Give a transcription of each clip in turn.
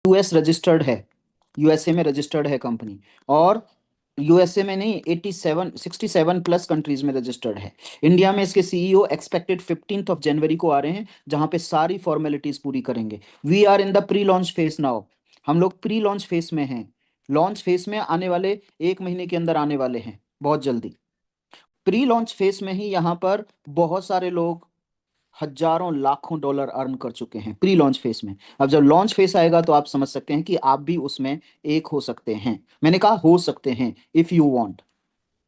US registered है, USA में registered है कंपनी, और यूएसए में नहीं, 67 प्लस कंट्रीज में रजिस्टर्ड है। इंडिया में इसके सीईओ एक्सपेक्टेड 15 जनवरी को आ रहे हैं, जहां पे सारी फॉर्मेलिटीज पूरी करेंगे। We are in the pre launch phase now, हम लोग प्री लॉन्च फेज में हैं। लॉन्च फेज में आने वाले 1 महीने के अंदर आने वाले हैं, बहुत जल्दी। प्री लॉन्च फेज में ही यहाँ पर बहुत सारे लोग हजारों लाखों डॉलर अर्न कर चुके हैं प्री लॉन्च फेस में। अब जब लॉन्च फेस आएगा तो आप समझ सकते हैं कि आप भी उसमें एक हो सकते हैं। मैंने कहा हो सकते हैं, इफ यू वांट।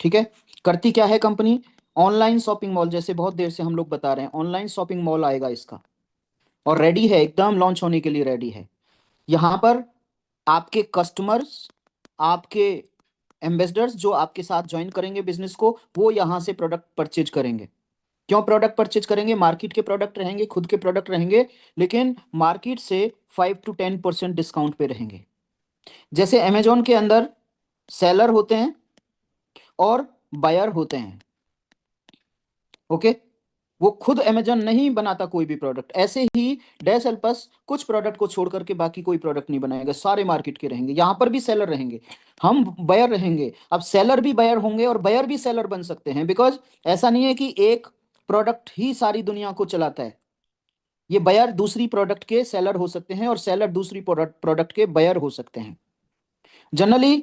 ठीक है। करती क्या है कंपनी? ऑनलाइन शॉपिंग मॉल, जैसे बहुत देर से हम लोग बता रहे हैं, ऑनलाइन शॉपिंग मॉल आएगा इसका, और रेडी है, एकदम लॉन्च होने के लिए रेडी है। यहां पर आपके कस्टमर्स, आपके एम्बेसडर्स जो आपके साथ ज्वाइन करेंगे बिजनेस को, वो यहां से प्रोडक्ट परचेज करेंगे। क्यों प्रोडक्ट परचेज करेंगे? मार्केट के प्रोडक्ट रहेंगे, खुद के प्रोडक्ट रहेंगे, लेकिन मार्केट से 5 to 10% डिस्काउंट पे रहेंगे। जैसे अमेजोन के अंदर सेलर होते हैं और बायर होते हैं, ओके। वो खुद अमेजोन नहीं बनाता कोई भी प्रोडक्ट, ऐसे ही डैश एल्पस कुछ प्रोडक्ट को छोड़ करके बाकी कोई प्रोडक्ट नहीं बनाएगा, सारे मार्केट के रहेंगे। यहां पर भी सेलर रहेंगे, हम बायर रहेंगे। अब सेलर भी बायर होंगे और बायर भी सेलर बन सकते हैं, बिकॉज ऐसा नहीं है कि एक प्रोडक्ट ही सारी दुनिया को चलाता है। ये बायर दूसरी प्रोडक्ट के सेलर हो सकते हैं, और सेलर दूसरी प्रोडक्ट के बायर हो सकते हैं। जनरली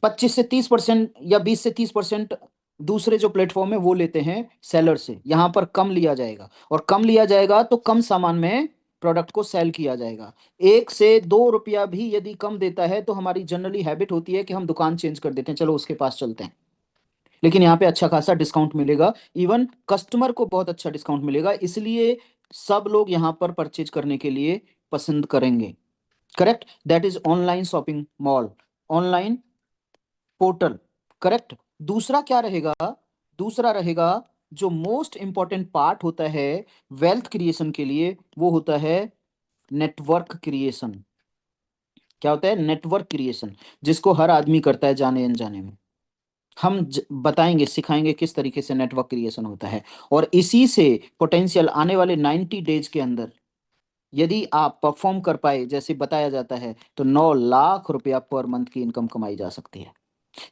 25 से 30% या 20 से 30% दूसरे जो प्लेटफॉर्म है वो लेते हैं सेलर से, यहां पर कम लिया जाएगा, और कम लिया जाएगा तो कम सामान में प्रोडक्ट को सेल किया जाएगा। 1 से 2 रुपया भी यदि कम देता है तो हमारी जनरली हैबिट होती है कि हम दुकान चेंज कर देते हैं, चलो उसके पास चलते हैं। लेकिन यहाँ पे अच्छा खासा डिस्काउंट मिलेगा, इवन कस्टमर को बहुत अच्छा डिस्काउंट मिलेगा, इसलिए सब लोग यहाँ पर परचेज करने के लिए पसंद करेंगे। Correct, that is online shopping mall, online portal. Correct. दूसरा क्या रहेगा? दूसरा रहेगा जो मोस्ट इंपॉर्टेंट पार्ट होता है वेल्थ क्रिएशन के लिए, वो होता है नेटवर्क क्रिएशन। क्या होता है? नेटवर्क क्रिएशन, जिसको हर आदमी करता है जाने अनजाने में। हम बताएंगे, सिखाएंगे किस तरीके से नेटवर्क क्रिएशन होता है, और इसी से पोटेंशियल आने वाले 90 डेज के अंदर यदि आप परफॉर्म कर पाए जैसे बताया जाता है, तो 9 लाख रुपया पर मंथ की इनकम कमाई जा सकती है।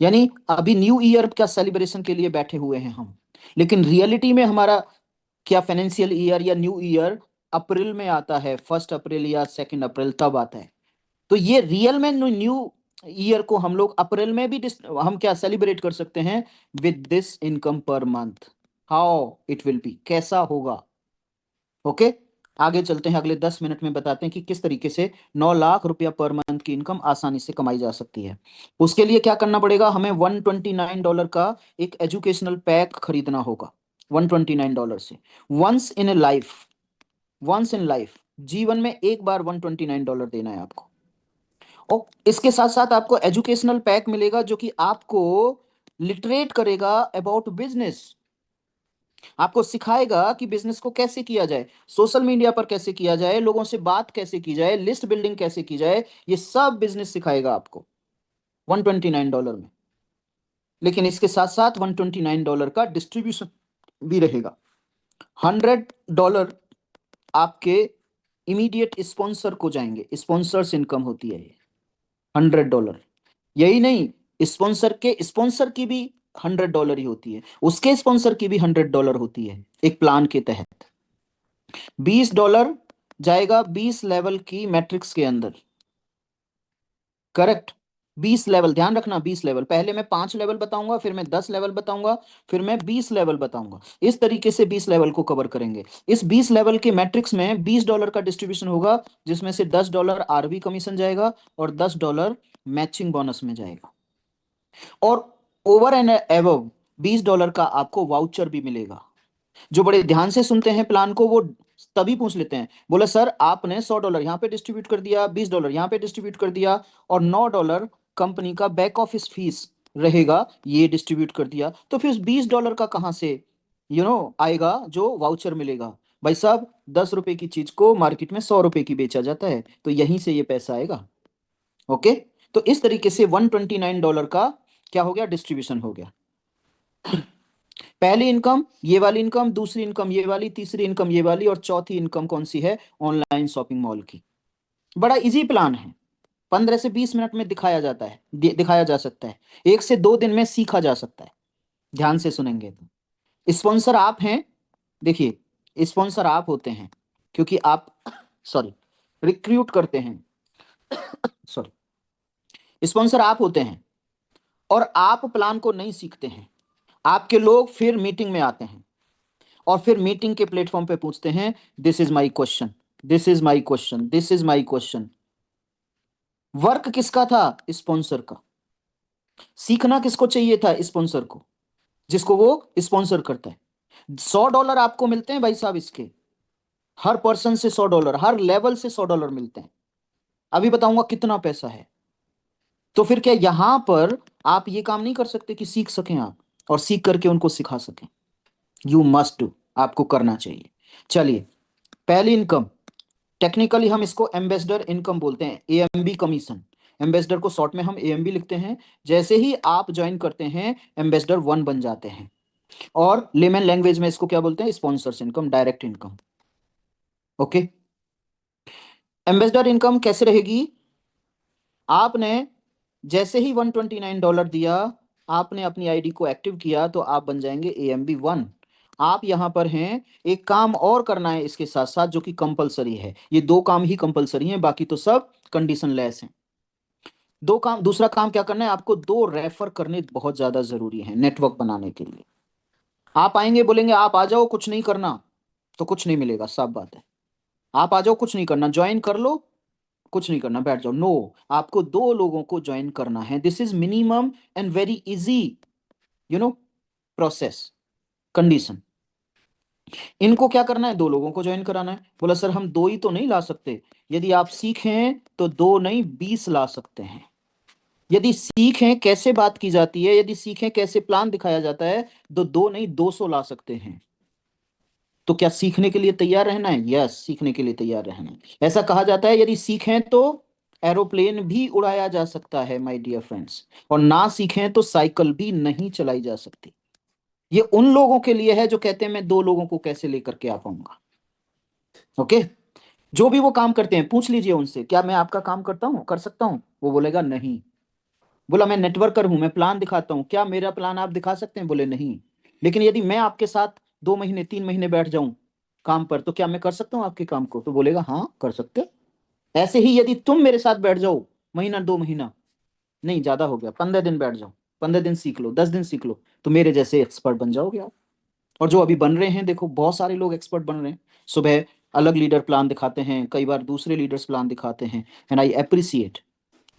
यानी अभी न्यू ईयर का सेलिब्रेशन के लिए बैठे हुए हैं हम, लेकिन रियलिटी में हमारा क्या फाइनेंशियल ईयर या न्यू ईयर अप्रैल में आता है, 1 अप्रैल या 2 अप्रैल तब आता है। तो ये रियल में न्यू ईयर को हम लोग अप्रैल में भी हम क्या सेलिब्रेट कर सकते हैं? With this income per month. How it will be, कैसा होगा? ओके। आगे चलते हैं, अगले 10 मिनट में बताते हैं कि किस तरीके से 9 लाख रुपया पर मंथ की इनकम आसानी से कमाई जा सकती है। उसके लिए क्या करना पड़ेगा? हमें $129 का एक एजुकेशनल पैक खरीदना होगा, $129 से। Once in a life, once in life, जीवन में एक बार $129 देना है आपको। और इसके साथ साथ आपको एजुकेशनल पैक मिलेगा जो कि आपको लिटरेट करेगा अबाउट बिजनेस, आपको सिखाएगा कि बिजनेस को कैसे किया जाए, सोशल मीडिया पर कैसे किया जाए, लोगों से बात कैसे की जाए, लिस्ट बिल्डिंग कैसे की जाए, ये सब बिजनेस सिखाएगा आपको $129 में। लेकिन इसके साथ साथ $129 का डिस्ट्रीब्यूशन भी रहेगा। $100 आपके इमीडिएट स्पॉन्सर को जाएंगे, स्पॉन्सर्स इनकम होती है ये $100। यही नहीं, स्पॉन्सर की भी $100 ही होती है, उसके स्पॉन्सर की भी $100 होती है एक प्लान के तहत। $20 जाएगा 20 लेवल की मैट्रिक्स के अंदर। करेक्ट। 20 लेवल, ध्यान रखना, 20 लेवल, पहले मैं 5 लेवल बताऊंगा, फिर मैं 10 लेवल बताऊंगा, फिर मैं 20 लेवल बताऊंगा। इस तरीके से 20 लेवल को कवर करेंगे। इस 20 लेवल के मैट्रिक्स में $20 का डिस्ट्रीब्यूशन होगा, जिसमें से $10 आरबी कमीशन जाएगा और $10 मैचिंग बोनस में जाएगा। और ओवर एंड एबव $20 का आपको वाउचर भी मिलेगा। जो बड़े ध्यान से सुनते हैं प्लान को, वो तभी पूछ लेते हैं, बोले सर आपने $100 यहाँ पे डिस्ट्रीब्यूट कर दिया, $20 यहाँ पे डिस्ट्रीब्यूट कर दिया, और $9 कंपनी का बैक ऑफिस फीस रहेगा, ये डिस्ट्रीब्यूट कर दिया, तो फिर $20 का कहाँ से आएगा जो वाउचर मिलेगा? भाई साहब, ₹10 की चीज को मार्केट में ₹100 की बेचा जाता है, तो यहीं से ये पैसा आएगा। ओके। तो इस तरीके से $129 का क्या हो गया? डिस्ट्रीब्यूशन हो गया। पहली इनकम ये वाली इनकम, दूसरी इनकम ये वाली, तीसरी इनकम ये वाली, और चौथी इनकम कौन सी है? ऑनलाइन शॉपिंग मॉल की। बड़ा इजी प्लान है, 15 से 20 मिनट में दिखाया जाता है, दिखाया जा सकता है, 1 से 2 दिन में सीखा जा सकता है। ध्यान से सुनेंगे तो स्पॉन्सर आप हैं, देखिए स्पॉन्सर आप होते हैं क्योंकि आप सॉरी रिक्रूट करते हैं, सॉरी स्पॉन्सर आप होते हैं और आप प्लान को नहीं सीखते हैं। आपके लोग फिर मीटिंग में आते हैं और फिर मीटिंग के प्लेटफॉर्म पे पूछते हैं, this is my question, this is my question, this is my question. Work किसका था? स्पॉन्सर का। सीखना किसको चाहिए था? स्पॉन्सर को, जिसको वो स्पॉन्सर करता है। $100 आपको मिलते हैं भाई साहब इसके, हर पर्सन से $100, हर लेवल से $100 मिलते हैं। अभी बताऊंगा कितना पैसा है। तो फिर क्या यहां पर आप ये काम नहीं कर सकते कि सीख सकें आप और सीख करके उनको सिखा सकें? यू मस्ट डू, आपको करना चाहिए। चलिए, पहली इनकम, टेक्निकली हम इसको एम्बेसडर इनकम बोलते हैं, एएमबी कमीशन। एम्बेसडर को शॉर्ट में हम एएमबी लिखते हैं। जैसे ही आप ज्वाइन करते हैं एम्बेसडर 1 बन जाते हैं, और लेमन लैंग्वेज में इसको क्या बोलते हैं? Sponsors income, direct income. Okay, ambassador income कैसे रहेगी? आपने जैसे ही $129 दिया, आपने अपनी आईडी को एक्टिव किया, तो आप बन जाएंगे AMB1। आप यहां पर हैं, एक काम और करना है इसके साथ साथ जो कि कंपलसरी है। ये 2 काम ही कंपलसरी हैं, बाकी तो सब कंडीशन लेस हैं। 2 काम, दूसरा काम क्या करना है आपको? 2 रेफर करने बहुत ज्यादा जरूरी है नेटवर्क बनाने के लिए। आप आएंगे बोलेंगे आप आ जाओ कुछ नहीं करना, तो कुछ नहीं मिलेगा, साफ बात है। आप आ जाओ कुछ नहीं करना, ज्वाइन कर लो, कुछ नहीं करना बैठ जाओ, नो। आपको 2 लोगों को ज्वाइन करना है। This is minimum and very easy, you know, process, condition. इनको क्या करना है? 2 लोगों को ज्वाइन कराना है। बोला सर हम 2 ही तो नहीं ला सकते। यदि आप सीखें तो 2 नहीं 20 ला सकते हैं। यदि सीखें कैसे बात की जाती है, यदि सीखें कैसे प्लान दिखाया जाता है, तो 2 नहीं 200 ला सकते हैं। तो क्या सीखने के लिए तैयार रहना है? यस, सीखने के लिए तैयार रहना है। ऐसा कहा जाता है यदि सीखें तो एरोप्लेन भी उड़ाया जा सकता है माय डियर फ्रेंड्स, और ना सीखें तो साइकिल भी नहीं चलाई जा सकती। ये उन लोगों के लिए है जो कहते हैं मैं 2 लोगों को कैसे लेकर के आ पाऊंगा। ओके, जो भी वो काम करते हैं पूछ लीजिए उनसे, क्या मैं आपका काम करता हूं, कर सकता हूं? वो बोलेगा नहीं। बोला मैं नेटवर्कर हूं, मैं प्लान दिखाता हूं, क्या मेरा प्लान आप दिखा सकते हैं? बोले नहीं। लेकिन यदि मैं आपके साथ 2 महीने 3 महीने बैठ जाऊं काम पर, तो क्या मैं कर सकता हूं आपके काम को? तो बोलेगा हाँ कर सकते हो। ऐसे ही यदि तुम मेरे साथ बैठ जाओ महीना 2 महीना, नहीं ज्यादा हो गया, 15 दिन बैठ जाओ, 15 दिन सीख लो, 10 दिन सीख लो, तो मेरे जैसे एक्सपर्ट बन जाओगे आप। और जो अभी बन रहे हैं, देखो बहुत सारे लोग एक्सपर्ट बन रहे हैं। सुबह अलग लीडर प्लान दिखाते हैं, कई बार दूसरे लीडर्स प्लान दिखाते हैं, एंड आई अप्रिसिएट।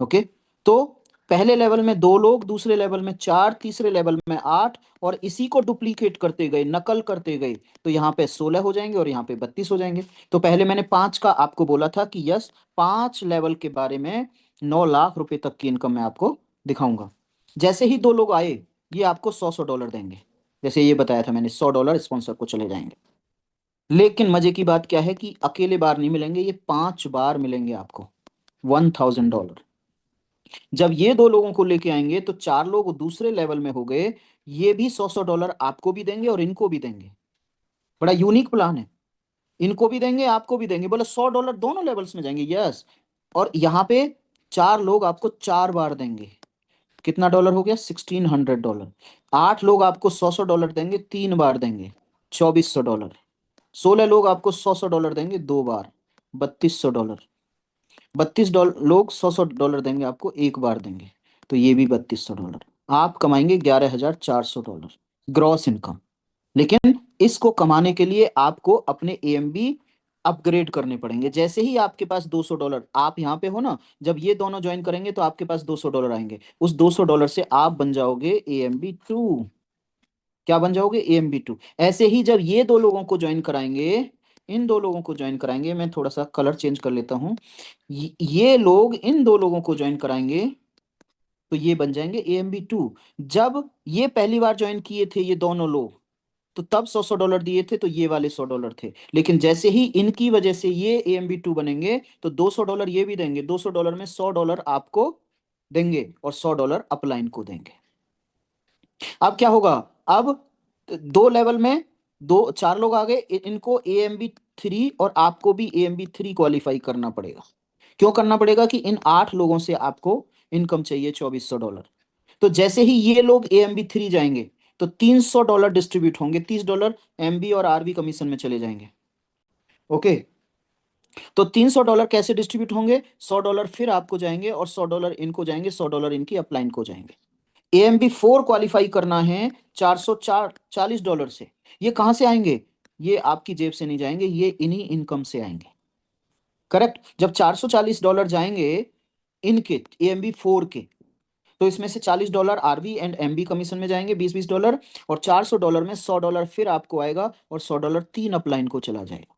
ओके, तो पहले लेवल में 2 लोग, दूसरे लेवल में 4, तीसरे लेवल में 8, और इसी को डुप्लीकेट करते गए, नकल करते गए, तो यहाँ पे 16 हो जाएंगे और यहाँ पे 32 हो जाएंगे। तो पहले मैंने 5 का आपको बोला था कि यस, 5 लेवल के बारे में 9 लाख रुपए तक की इनकम मैं आपको दिखाऊंगा। जैसे ही 2 लोग आए, ये आपको $100 देंगे। जैसे ये बताया था मैंने, $100 स्पॉन्सर को चले जाएंगे। लेकिन मजे की बात क्या है कि अकेले बार नहीं मिलेंगे, ये 5 बार मिलेंगे आपको, $1000। जब ये 2 लोगों को लेके आएंगे तो 4 लोग दूसरे लेवल में हो गए। ये भी $100 आपको भी देंगे और इनको भी देंगे। बड़ा यूनिक प्लान है, इनको भी देंगे आपको भी देंगे। बोले $100 दोनों लेवल्स में जाएंगे, यस। और यहाँ पे 4 लोग आपको 4 बार देंगे। कितना डॉलर हो गया? $1600। 8 लोग आपको $100 देंगे, 3 बार देंगे, $2400। 16 लोग आपको $100 देंगे 2 बार, $3200। 32 लोग $100 देंगे आपको, 1 बार देंगे, तो ये भी $3200। आप कमाएंगे $11,400 ग्रॉस इनकम। लेकिन इसको कमाने के लिए आपको अपने एएमबी अपग्रेड करने पड़ेंगे। जैसे ही आपके पास $200, आप यहाँ पे हो ना, जब ये दोनों ज्वाइन करेंगे तो आपके पास $200 आएंगे। उस $200 से आप बन जाओगे AMB2। क्या बन जाओगे? AMB2। ऐसे ही जब ये 2 लोगों को ज्वाइन कराएंगे, इन 2 लोगों को ज्वाइन कराएंगे, मैं थोड़ा सा कलर चेंज कर लेता हूँ। ये लोग इन 2 लोगों को ज्वाइन कराएंगे, तो ये बन जाएंगे AMB2। जब ये पहली बार ज्वाइन किए थे ये दोनों लोग, तो तब $100 दिए थे, तो ये वाले $100 थे। लेकिन जैसे ही इनकी वजह से ये AMB2 बनेंगे, तो $200 ये भी देंगे। $200 में $100 आपको देंगे और $100 अपलाइन को देंगे। अब क्या होगा? अब 2 लेवल में 4 लोग आ गए, इनको AMB3 और आपको भी AMB3 क्वालिफाई करना पड़ेगा। क्यों करना पड़ेगा कि इन 8 लोगों से आपको इनकम चाहिए $2400। तो जैसे ही ये लोग AMB3 जाएंगे तो $300 डिस्ट्रीब्यूट होंगे, $30 MB और RB कमीशन में चले जाएंगे। ओके, तो $300 कैसे डिस्ट्रीब्यूट होंगे? $100 फिर आपको जाएंगे और $100 इनको जाएंगे, $100 इनकी अपलाइन को जाएंगे। AMB4 क्वालिफाई करना है $440 से। ये कहां से आएंगे? ये आपकी जेब से नहीं जाएंगे, ये इन्हीं इनकम से आएंगे। करेक्ट। जब $440 जाएंगे इनके AMB4 के, तो इसमें से $40 RB एंड MB कमीशन में जाएंगे, 20-20 डॉलर, और $400 में $100 फिर आपको आएगा और $100 तीन अपलाइन को चला जाएगा।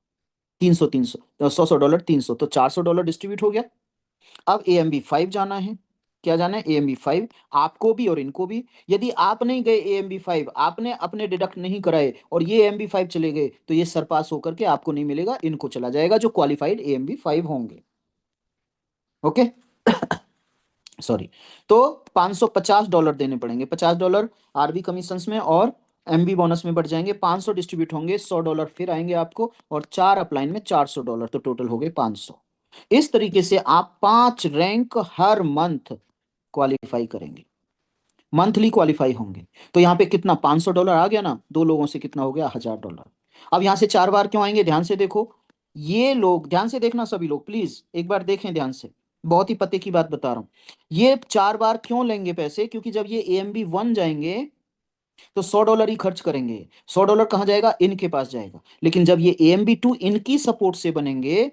300-300, 100-100 डॉलर 300, तो $400 डिस्ट्रीब्यूट हो गया। अब AMB5 जाना है। क्या जाना है? AMB5 आपको भी और इनको भी। यदि आप नहीं गए AMB5, आपने अपने डिडक्ट नहीं कराए और ये AMB5 चले गए, तो ये सरपास होकर के आपको नहीं मिलेगा, इनको चला जाएगा जो क्वालिफाइड AMB5 होंगे। Okay sorry. तो $550 देने पड़ेंगे, $50 RB कमीशंस में और MB बोनस में बढ़ जाएंगे, 500 डिस्ट्रीब्यूट होंगे, $100 फिर आएंगे आपको, और 4 अपलाइन में $400, तो टोटल हो गए 500। इस तरीके से आप 5 रैंक हर मंथ क्वालिफाई करेंगे, मंथली क्वालिफाई होंगे। तो यहाँ पे कितना $500 आ गया ना, 2 लोगों से कितना हो गया? $1000। अब यहाँ से 4 बार क्यों आएंगे? ध्यान से देखो, ये लोग ध्यान से देखना, सभी लोग प्लीज एक बार देखें ध्यान से, बहुत ही पते की बात बता रहा हूं। ये 4 बार क्यों लेंगे पैसे? क्योंकि जब ये AMB1 जाएंगे तो $100 ही खर्च करेंगे। $100 कहाँ जाएगा? इनके पास जाएगा। लेकिन जब ये AMB2 इनकी सपोर्ट से बनेंगे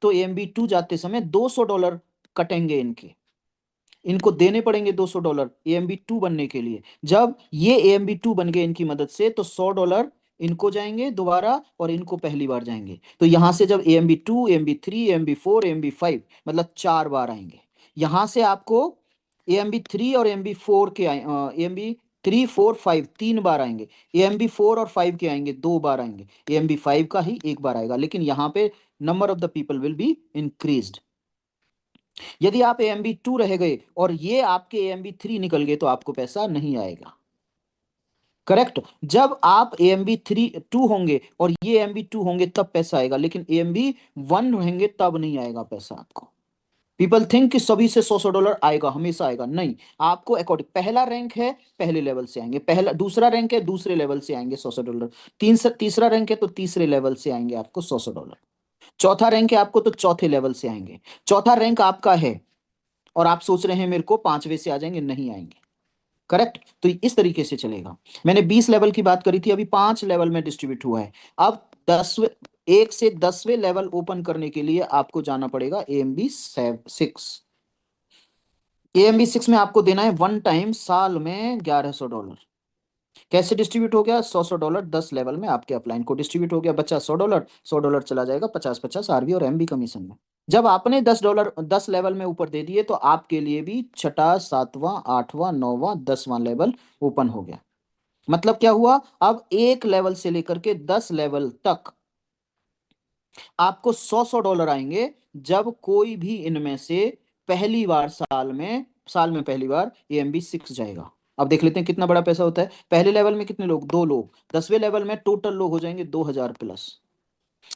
तो AMB2 जाते समय $200 कटेंगे इनके, इनको देने पड़ेंगे $200 AMB2 बनने के लिए। जब ये AMB2 बन गए इनकी मदद से, तो $100 इनको जाएंगे दोबारा और इनको पहली बार जाएंगे। तो यहां से जब AMB2, AMB3, AMB4, AMB5 मतलब 4 बार आएंगे। यहां से आपको AMB3 और AMB4 के AMB3, 4, 5 3 बार आएंगे। AMB4 और 5 के आएंगे 2 बार आएंगे। AMB5 का ही 1 बार आएगा, लेकिन यहाँ पे number of the people will be increased. यदि आप AMB2 रह गए और ये आपके AMB3 निकल गए तो आपको पैसा नहीं आएगा। करेक्ट। जब आप AMB2 होंगे और ये AMB2 होंगे तब पैसा आएगा, लेकिन AMB1 रहेंगे तब नहीं आएगा पैसा आपको। पीपल थिंक कि सभी से $100 आएगा, हमेशा आएगा, नहीं। आपको अकॉर्डिंग, पहला रैंक है पहले लेवल से आएंगे, पहला दूसरा रैंक है दूसरे लेवल से आएंगे $100। तीसरा रैंक है तो तीसरे लेवल से आएंगे आपको $100। चौथा रैंक है आपको तो चौथे लेवल से आएंगे। चौथा रैंक आपका है और आप सोच रहे हैं मेरे को 5वें से आ जाएंगे, नहीं आएंगे। करेक्ट। तो इस तरीके से चलेगा। मैंने 20 लेवल की बात करी थी, अभी 5 लेवल में डिस्ट्रीब्यूट हुआ है। अब 10वें, 1 से 10वें लेवल ओपन करने के लिए आपको जाना पड़ेगा AMB6। AMB6 में आपको देना है वन टाइम साल में $1100। कैसे डिस्ट्रीब्यूट हो गया? $100 10 लेवल में आपके अपलाइन को डिस्ट्रीब्यूट हो गया, बच्चा $100, $100 चला जाएगा 50-50 RB और MB कमीशन में। जब आपने $10 10 लेवल में ऊपर दे दिए तो आपके लिए भी छठा, सातवां, आठवां, नौवां, 10वां लेवल ओपन हो गया। मतलब क्या हुआ? अब 1 लेवल से लेकर के 10 लेवल तक आपको $100 आएंगे जब कोई भी इनमें से पहली बार साल में पहली बार AMB6 जाएगा। अब देख लेते हैं कितना बड़ा पैसा होता है। पहले लेवल में कितने लोग? 2 लोग। 10वें लेवल में टोटल लोग हो जाएंगे 2000 प्लस,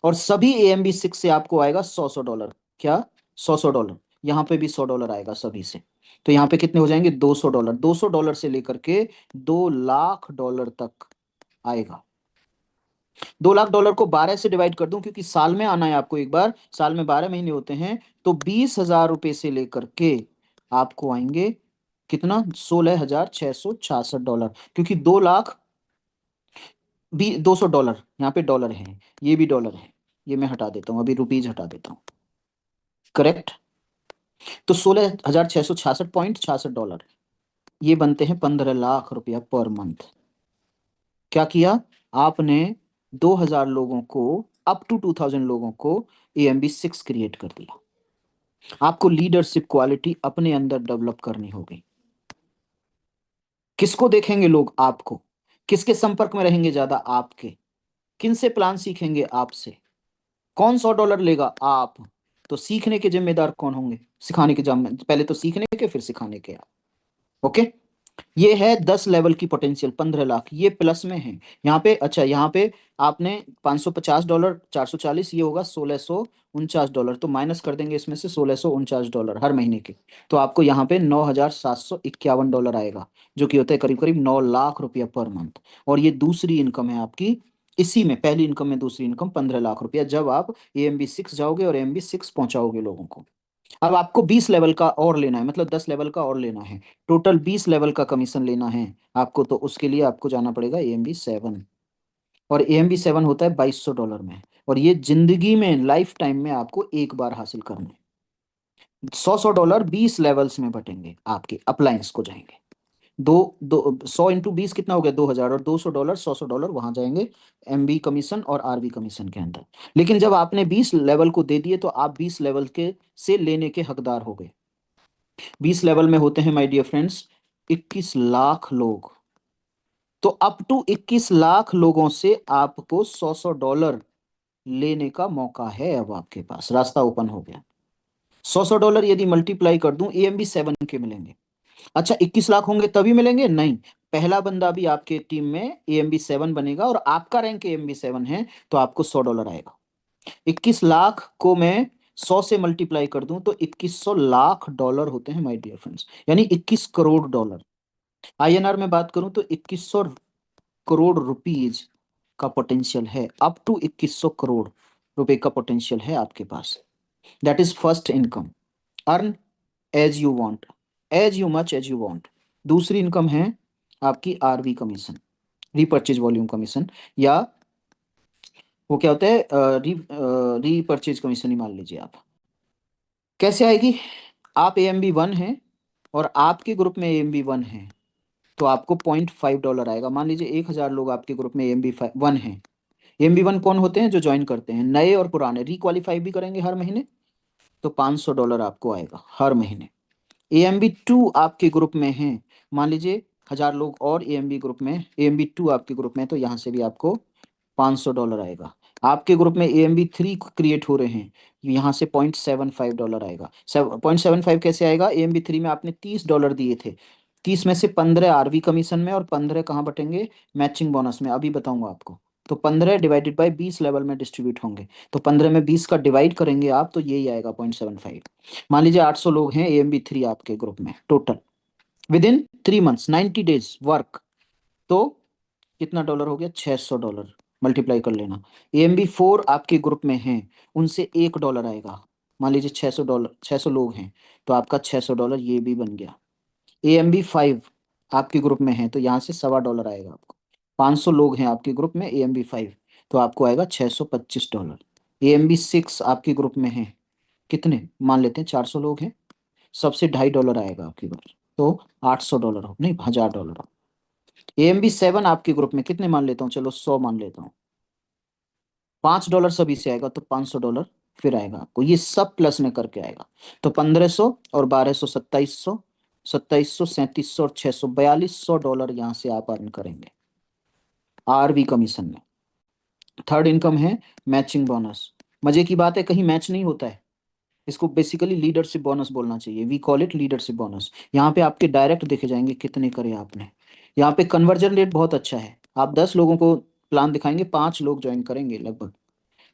और सभी AMB6 से आपको आएगा $100। क्या? $100। यहाँ पे भी $100 आएगा सभी से। तो यहाँ पे कितने हो जाएंगे? $200। $200 से लेकर के $2 लाख तक आएगा। $2 लाख को 12 से डिवाइड कर दूं, क्योंकि साल में आना है आपको एक बार, साल में 12 महीने होते हैं, तो $20,000 से लेकर के आपको आएंगे कितना? $16,666, क्योंकि 2 लाख भी $200 यहाँ पे डॉलर है, ये भी डॉलर है, ये मैं हटा देता हूँ, अभी रुपीज हटा देता हूँ। करेक्ट। तो $16,666.66, ये बनते हैं $15 लाख पर मंथ। क्या किया आपने? 2000 लोगों को, अप टू 2000 लोगों को AMB6 क्रिएट कर दिया। आपको लीडरशिप क्वालिटी अपने अंदर डेवलप करनी होगी। किसको देखेंगे लोग? आपको। किसके संपर्क में रहेंगे ज्यादा? आपके। किन से प्लान सीखेंगे? आपसे। कौन $100 लेगा? आप। तो सीखने के जिम्मेदार कौन होंगे? सिखाने के पहले तो सीखने के फिर सिखाने के आप। ओके। ये है 10 लेवल की पोटेंशियल, 15 लाख, ये प्लस में है। यहाँ पे अच्छा, यहाँ पे आपने $550, 440, ये होगा $1649, तो माइनस कर देंगे इसमें से $1649 हर महीने के। तो आपको यहाँ पे $9,751 आएगा, जो कि होता है करीब करीब 9 लाख रुपया पर मंथ। और ये दूसरी इनकम है आपकी, इसी में पहली इनकम में दूसरी इनकम 15 लाख रुपया, जब आप AMB 6 जाओगे और AMB 6 पहुंचाओगे लोगों को। अब आपको 20 लेवल का और लेना है, मतलब 10 लेवल का और लेना है, टोटल 20 लेवल का कमीशन लेना है आपको, तो उसके लिए आपको जाना पड़ेगा AMB 7। और AMB 7 होता है $2200 में। और ये जिंदगी में लाइफ टाइम में आपको एक बार हासिल करना है। $100 20 लेवल्स में बटेंगे, आपके अप्लायंस को जाएंगे। दो दो 100 × 20 कितना हो गया, 2000, और $200 $100 वहां जाएंगे MB कमीशन और RB कमीशन के अंदर। लेकिन जब आपने 20 लेवल को दे दिए, तो आप 20 लेवल के से लेने के हकदार हो गए। 20 लेवल में होते हैं माय डियर फ्रेंड्स 21 लाख लोग। तो अप टू 21 लाख लोगों से आपको $100 लेने का मौका है। अब आपके पास रास्ता ओपन हो गया। $100 यदि मल्टीप्लाई कर दूं, AMB 7 के मिलेंगे। अच्छा, 21 लाख होंगे तभी मिलेंगे? नहीं, पहला बंदा भी आपके टीम में AMB 7 बनेगा और आपका रैंक AMB 7 है, तो आपको $100 आएगा। 21 लाख को मैं 100 से मल्टीप्लाई कर दूं, तो $2100 होते हैं माय डियर फ्रेंड्स, यानी 21 करोड़। INR में बात करूं तो 2100 करोड़ रुपीज का पोटेंशियल है, अप टू 2100 करोड़ रुपए का पोटेंशियल है आपके पास। That is first income, earn as you want, as you much as you want. दूसरी इनकम है आपकी RV commission, repurchase volume commission, या वो क्या होता है, रीपर्चेज कमीशन ही मान लीजिए आप। कैसे आएगी? आप AMB 1 हैं और आपके ग्रुप में AMB 1 है, तो आपको $0.5 आएगा। मान लीजिए 1000 लोग आपके ग्रुप में AMB 1 हैं। AMB 1 कौन होते हैं? जो ज्वाइन करते हैं, नए और पुराने, रिक्वालीफाई भी करेंगे हर महीने, तो $500 आपको आएगा हर महीने। AMB 2 आपके ग्रुप में है, मान लीजिए 1000 लोग और AMB 2 आपके ग्रुप में है, तो यहाँ से भी आपको $500 आएगा। आपके ग्रुप में AMB 3 क्रिएट हो रहे हैं, यहाँ से $0.75 आएगा। 0.75 कैसे आएगा? AMB 3 में आपने $30 दिए थे, 30 में से 15 RV कमीशन में और 15 कहाँ बटेंगे? मैचिंग बोनस में, अभी बताऊंगा आपको। तो 15 डिवाइडेड बाई 20 लेवल में डिस्ट्रीब्यूट होंगे, तो 15 में 20 का डिवाइड करेंगे आप, तो यही आएगा 0.75। मान लीजिए 800 लोग हैं AMB 3 आपके ग्रुप में total, with in 3 months 90 days work, तो कितना डॉलर हो गया? $600। मल्टीप्लाई कर लेना। AMB 4 आपके ग्रुप में हैं, उनसे $1 आएगा। मान लीजिए $600, 600 लोग हैं, तो आपका $600 ये भी बन गया। AMB 5 आपके ग्रुप में है, तो यहाँ से $1.25 आएगा आपको। 500 लोग हैं आपके ग्रुप में AMB 5, तो आपको आएगा $625। AMB 6 आपके ग्रुप में है, कितने मान लेते हैं? 400 लोग हैं, सबसे $2.50 आएगा आपकी बार, तो $800 हो, नहीं, $1000 हो। AMB 7 आपके ग्रुप में कितने मान लेता हूँ? चलो 100 मान लेता हूँ, $5 सभी से आएगा, तो $500 फिर आएगा आपको, ये सब प्लस में करके आएगा। तो 1500 और 1200, 2700, 2700, 3700 और 600, $4200 यहाँ से आप अर्न करेंगे RV कमीशन में। थर्ड इनकम है मैचिंग बोनस। मजे की बात है, कहीं मैच नहीं होता है, इसको बेसिकली लीडरशिप बोनस बोलना चाहिए, we call it leadership bonus. यहाँ पे आपके डायरेक्ट देखे जाएंगे कितने करे आपने। यहाँ पे कन्वर्जन रेट बहुत अच्छा है, आप 10 लोगों को प्लान दिखाएंगे, 5 लोग ज्वाइन करेंगे, लगभग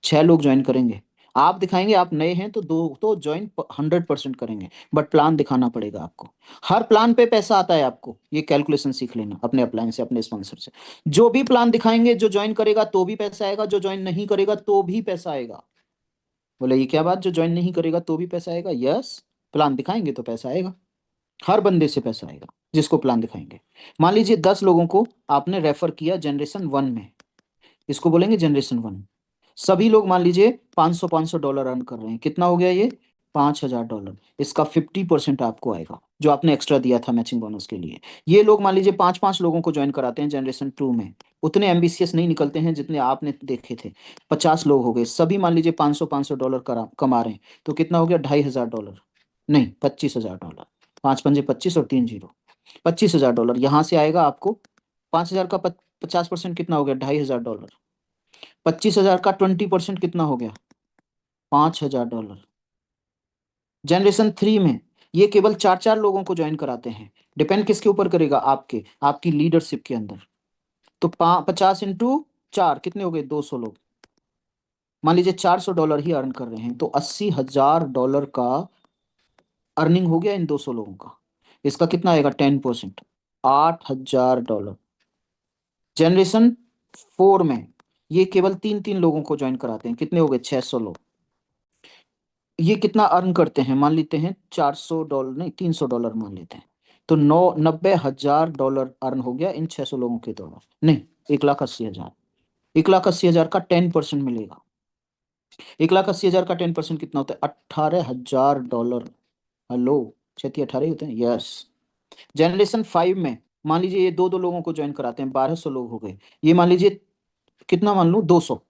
6 लोग ज्वाइन करेंगे। आप दिखाएंगे, आप नए हैं तो 2 तो ज्वाइन 100% करेंगे, बट प्लान दिखाना पड़ेगा आपको। हर प्लान पे पैसा आता है आपको, ये कैलकुलेशन सीख लेना अपने अपलाइन से, अपने स्पॉन्सर से। जो भी प्लान दिखाएंगे, जो ज्वाइन करेगा तो भी पैसा आएगा, जो ज्वाइन नहीं करेगा तो भी पैसा आएगा। बोले ये क्या बात, जो ज्वाइन नहीं करेगा तो भी पैसा आएगा? यस, प्लान दिखाएंगे तो पैसा आएगा, हर बंदे से पैसा आएगा जिसको प्लान दिखाएंगे। मान लीजिए 10 लोगों को आपने रेफर किया जनरेशन 1 में, इसको बोलेंगे जनरेशन 1। सभी लोग मान लीजिए 500 अर्न कर रहे हैं, कितना हो गया ये? $5000। इसका 50% आपको आएगा, जो आपने एक्स्ट्रा दिया था मैचिंग बोनस के लिए। ये लोग मान लीजिए 5 5 लोगों को ज्वाइन कराते हैं जनरेशन 2 में, उतने एम्बिशियस नहीं निकलते हैं जितने आपने देखे थे। 50 लोग हो गए, सभी मान लीजिए $500 करा कमा रहे हैं, तो कितना हो गया? $2500, नहीं, $25000। 5 5 25 और 3 जीरो, $25000 यहाँ से आएगा आपको। 5000 का 50% कितना हो गया? $2500। 25,000 का 20% कितना हो गया? $5000। जनरेशन 3 में ये केवल 4-4 लोगों को ज्वाइन कराते हैं। डिपेंड किसके ऊपर करेगा? आपके, आपकी लीडरशिप के अंदर। तो 50 इंटू 4 कितने हो गए? 200 लोग। मान लीजिए $400 ही अर्न कर रहे हैं, तो $80,000 का अर्निंग हो गया इन 200 लोगों का। इसका कितना आएगा? 10%, $8,000। जनरेशन 4 में ये केवल 3-3 लोगों को ज्वाइन कराते हैं, कितने हो गए? 600 लोग। ये कितना अर्न करते हैं? मान लेते हैं $400, नहीं $300 मान लेते हैं। तो 90,000 अर्न हो गया इन 600 लोगों के द्वारा। नहीं, 1,80,000। 1,80,000 का 10% मिलेगा। 1,80,000 का 10% कितना होता है? $18,000। हेलो, 6-18 होते हैं, यस। जनरेशन 5 में मान लीजिए ये 2-2 लोगों को ज्वाइन कराते हैं, 1,200 लोग हो गए। ये मान लीजिए कितना मान लूँ? 200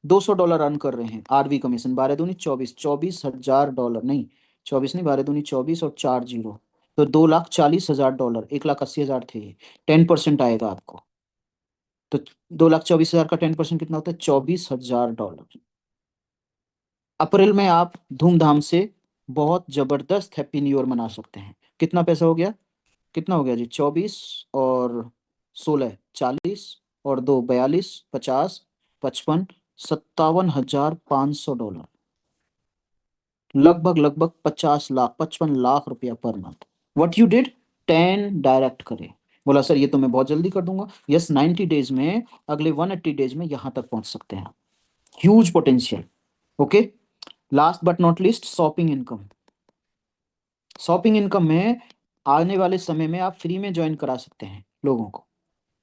$200 अर्न कर रहे हैं। आरवी कमीशन 12 दूनी 24, $24,000। नहीं, 24 नहीं, 12 दूनी 24 और 4 जीरो, तो $2,40,000। 1,80,000 थे ये। 10% आएगा आपको। तो 2,24,000 का 10% कितना होता है? $24,000। अप्रैल में आप धूमधाम से बहुत जबरदस्त हैप्पी न्यू ईयर मना सकते हैं। कितना पैसा हो गया? कितना हो गया जी? 24 और 16 40 और 2 42 50 55 $57,500। लगभग लगभग 50 लाख, 55 लाख रुपया per month. What you did? 10 direct करे। बोला सर ये तो मैं बहुत जल्दी कर दूंगा। यस, 90 डेज में, अगले 180 डेज में यहां तक पहुंच सकते हैं। Huge potential. Okay. Last but not list, shopping income. Shopping income में आने वाले समय में आप फ्री में ज्वाइन करा सकते हैं लोगों को।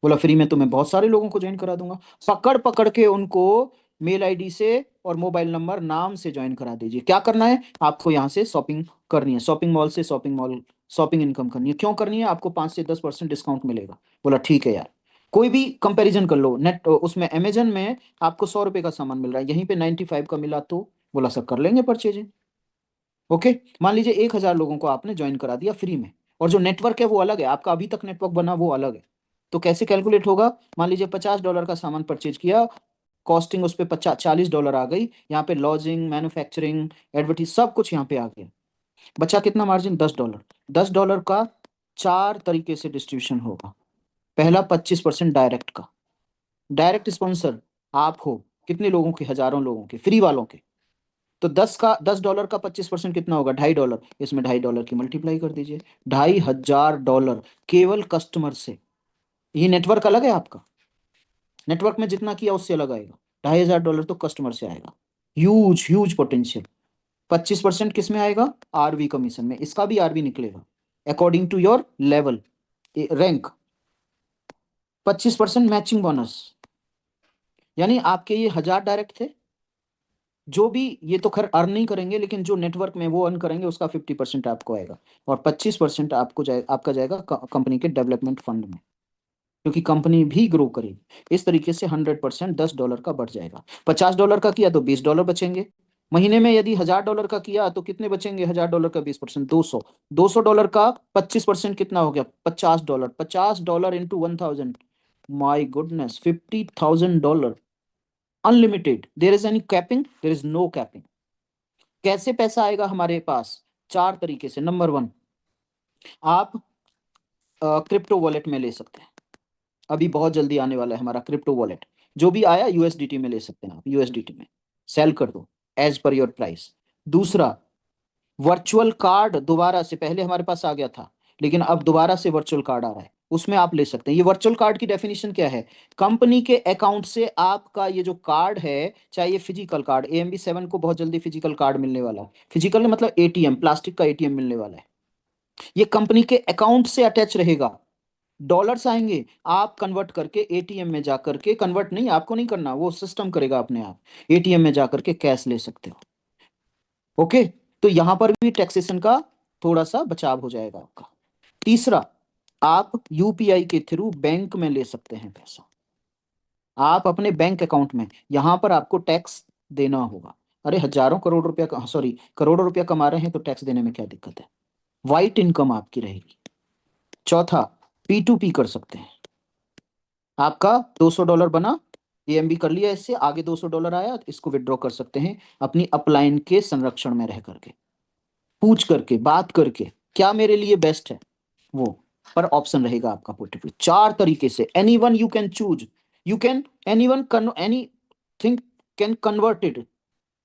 बोला फ्री में तो मैं बहुत सारे लोगों को ज्वाइन करा दूंगा। पकड़ पकड़ के उनको मेल आईडी से और मोबाइल नंबर नाम से ज्वाइन करा दीजिए। क्या करना है आपको? यहाँ से शॉपिंग करनी है, शॉपिंग मॉल से शॉपिंग मॉल शॉपिंग इनकम करनी है। क्यों करनी है? आपको 5 से 10% डिस्काउंट मिलेगा। बोला ठीक है यार। कोई भी कंपैरिजन कर लो नेट, उसमें अमेजन में आपको 100 रुपए का सामान मिल रहा है, यहीं पे 95 का मिला, तो बोला सर कर लेंगे परचेज। ओके। मान लीजिए 1,000 लोगों को आपने ज्वाइन करा दिया फ्री में, और जो नेटवर्क है वो अलग है, आपका अभी तक नेटवर्क बना वो अलग है। तो कैसे कैलकुलेट होगा? मान लीजिए $50 का सामान परचेज किया, कॉस्टिंग उस पर $40 आ गई। यहाँ पे लॉजिंग, मैन्युफैक्चरिंग, एडवर्टीज सब कुछ यहाँ पे आ गया। बचा कितना मार्जिन? $10। $10 का 4 तरीके से डिस्ट्रीब्यूशन होगा। पहला 25% डायरेक्ट का। डायरेक्ट स्पॉन्सर आप हो, कितने लोगों के? हजारों लोगों के, फ्री वालों के। तो $10 का 25% कितना होगा? $2.5। इसमें $2.5 की मल्टीप्लाई कर दीजिए। $2,500 केवल कस्टमर से। ये नेटवर्क अलग है आपका, नेटवर्क में जितना किया उससे अलग आएगा। $2,500 तो कस्टमर से आएगा। Huge huge potential. 25% किस में आएगा? आरवी कमीशन में। इसका भी आरवी निकलेगा according to your level, rank. 25% matching bonus, यानी आपके ये 1,000 डायरेक्ट थे, जो भी, ये तो खैर अर्न नहीं करेंगे, लेकिन जो नेटवर्क में वो अर्न करेंगे उसका 50% आपको आएगा, और 25% आपका जाएगा कंपनी के डेवलपमेंट फंड में, क्योंकि कंपनी भी ग्रो करेगी। इस तरीके से 100% $10 का बढ़ जाएगा। $50 का किया तो $20 बचेंगे। महीने में यदि $1,000 का किया तो कितने बचेंगे? $1,000 का 20%, 200। $200 का 25% कितना हो गया? $50। $50 into 1,000, my goodness, $50,000। Unlimited, there is any capping? There is no capping. कैसे पैसा आएगा हमारे पास? 4 तरीके से। नंबर 1, आप क्रिप्टो वॉलेट में ले सकते हैं। अभी बहुत जल्दी आने वाला है हमारा क्रिप्टो वॉलेट। जो भी आया यूएसडीटी में ले सकते हैं आप, यूएसडीटी में सेल कर दो एज पर योर प्राइस। दूसरा, वर्चुअल कार्ड दोबारा से, पहले हमारे पास आ गया था लेकिन अब दोबारा से वर्चुअल कार्ड आ रहा है, उसमें आप ले सकते हैं। ये वर्चुअल कार्ड की डेफिनेशन क्या है? कंपनी के अकाउंट से आपका ये जो कार्ड है, चाहे ये फिजिकल कार्ड, AMB 7 को बहुत जल्दी फिजिकल कार्ड मिलने वाला है। फिजिकल मतलब एटीएम, प्लास्टिक का एटीएम मिलने वाला है। ये कंपनी के अकाउंट से अटैच रहेगा। डॉलर्स आएंगे, आप कन्वर्ट करके एटीएम में जाकर के, कन्वर्ट नहीं आपको नहीं करना, वो सिस्टम करेगा अपने आप, एटीएम में जाकर के कैश ले सकते हो। ओके। तो यहां पर भी टैक्सेशन का थोड़ा सा बचाव हो जाएगा आपका। तीसरा, आप यूपीआई के थ्रू बैंक में ले सकते हैं पैसा। आप अपने बैंक अकाउंट में, यहां पर आपको टैक्स देना होगा। अरे हजारों करोड़ रुपया का, सॉरी करोड़ों रुपया कमा रहे हैं तो टैक्स देने में क्या दिक्कत है? वाइट इनकम आपकी रहेगी। चौथा, P2P कर सकते हैं। आपका $200 बना, एएमबी कर लिया, इससे आगे $200 आया, इसको विड्रॉ कर सकते हैं अपनी अपलाइन के संरक्षण में रह करके। पूछ करके, बात करके, क्या मेरे लिए बेस्ट है वो, पर ऑप्शन रहेगा आपका पोर्टेबल। 4 तरीके से, any one you can choose, you can, any one any thing can converted.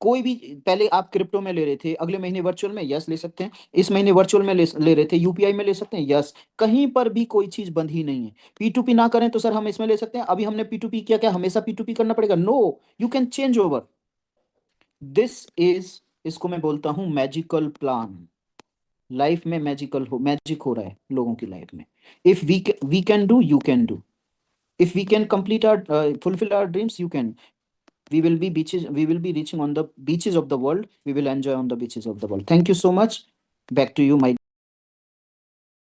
कोई भी, पहले आप क्रिप्टो में ले रहे थे, अगले महीने वर्चुअल में, यस ले सकते हैं। इस महीने वर्चुअल में ले रहे थे, यूपीआई में ले सकते हैं, यस। कहीं पर भी कोई चीज बंद ही नहीं है। P2P ना करें तो सर हम इसमें ले सकते हैं, अभी हमने P2P किया, क्या हमेशा P2P करना पड़ेगा? No, you can change over. This is, इसको मैं बोलता हूं मैजिकल प्लान। लाइफ में मैजिकल हो, मैजिक हो रहा है लोगों की लाइफ में। If we can do, you can do. If we can complete our, fulfill our dreams, you can. We will be reaching on the beaches of the world. We will enjoy on the beaches of the world. Thank you so much. Back to you, my